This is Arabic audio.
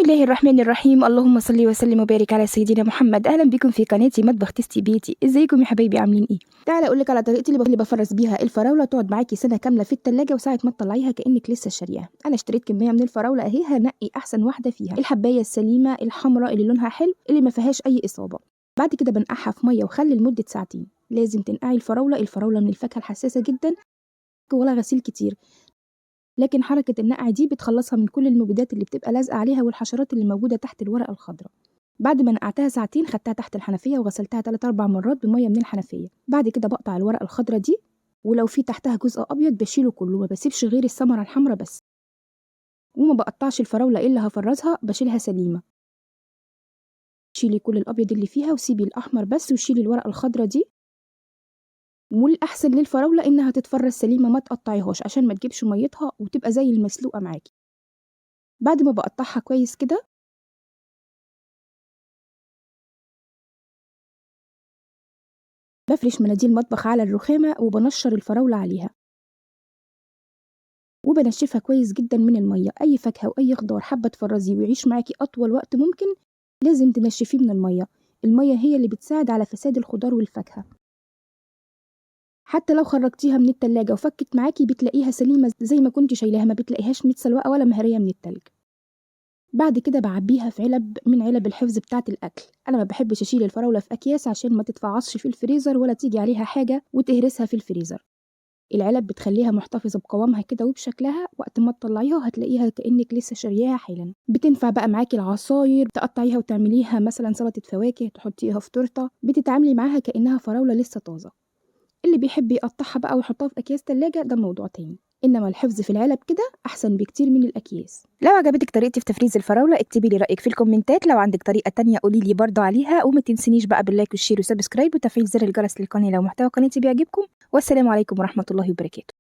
بسم الله الرحمن الرحيم. اللهم صل وسلم وبارك على سيدنا محمد. اهلا بكم في قناتي مطبخ تيستي بيتي. ازيكم يا حبايبي، عاملين ايه؟ تعالى اقول لك على طريقتي اللي بفرز بيها الفراوله تقعد معاكي سنه كامله في التلاجة، وساعه ما تطلعيها كانك لسه شارياها. انا اشتريت كميه من الفراوله اهي، هنقي احسن واحده فيها، الحبايه السليمه الحمراء اللي لونها حلو اللي ما فيهاش اي اصابه. بعد كده بنقعها في ميه وخل لمده ساعتين. لازم تنقعي الفراوله من الفاكهه الحساسه جدا، ولا غسيل كتير، لكن حركة النقع دي بتخلصها من كل المبيدات اللي بتبقى لازقة عليها والحشرات اللي موجودة تحت الورقة الخضراء. بعد ما نقعتها ساعتين خدتها تحت الحنفية وغسلتها 3-4 مرات بمية من الحنفية. بعد كده بقطع الورقة الخضراء دي، ولو في تحتها جزء أبيض بشيله كله، ما بسيبش غير الثمرة الحمراء بس. وما بقطعش الفراولة إلا هفرزها بشيلها سليمة. شيلي كل الأبيض اللي فيها وسيبي الأحمر بس، وشيلي الورقة الخضراء دي. والأحسن للفراولة إنها تتفرز سليمة، ما تقطعيهاش عشان ما تجيبش ميتها وتبقى زي المسلوقة معاكي. بعد ما بقطعها كويس كده بفرش مناديل مطبخ على الرخامة وبنشر الفراولة عليها، وبنشفها كويس جدا من المية. أي فاكهة وأي خضار حابة تفرزيه ويعيش معاكي أطول وقت ممكن لازم تنشفيه من المية. المية هي اللي بتساعد على فساد الخضار والفاكهة. حتى لو خرجتيها من التلاجة وفكت معاكي بتلاقيها سليمة زي ما كنت شايلاها، ما بتلاقيهاش متسلوقة ولا مهرية من التلج. بعد كده بعبيها في علب من علب الحفظ بتاعة الأكل. أنا ما بحبش أشيل الفراولة في أكياس عشان ما تتفعصش في الفريزر ولا تيجي عليها حاجة وتهرسها في الفريزر. العلب بتخليها محتفظة بقوامها كده وبشكلها، وقت ما تطلعيها هتلاقيها كأنك لسه شارياها حالا. بتنفع بقى معاكي العصاير، تقطعيها وتعمليها مثلا سلطة فواكه، تحطيها في تورتة، بتتعاملي معاها كأنها فراولة لسه طازة. اللي بيحب يقطعها بقى ويحطها في أكياس تلاجة ده موضوع تاني، إنما الحفظ في العلب كده أحسن بكتير من الأكياس. لو عجبتك طريقتي في تفريز الفراولة اكتبي لي رأيك في الكومنتات. لو عندك طريقة تانية قولي لي برضو عليها، وما تنسينيش بقى باللايك والشير وسبسكرايب وتفعيل زر الجرس للقناة لو محتوى قناتي بيعجبكم. والسلام عليكم ورحمة الله وبركاته.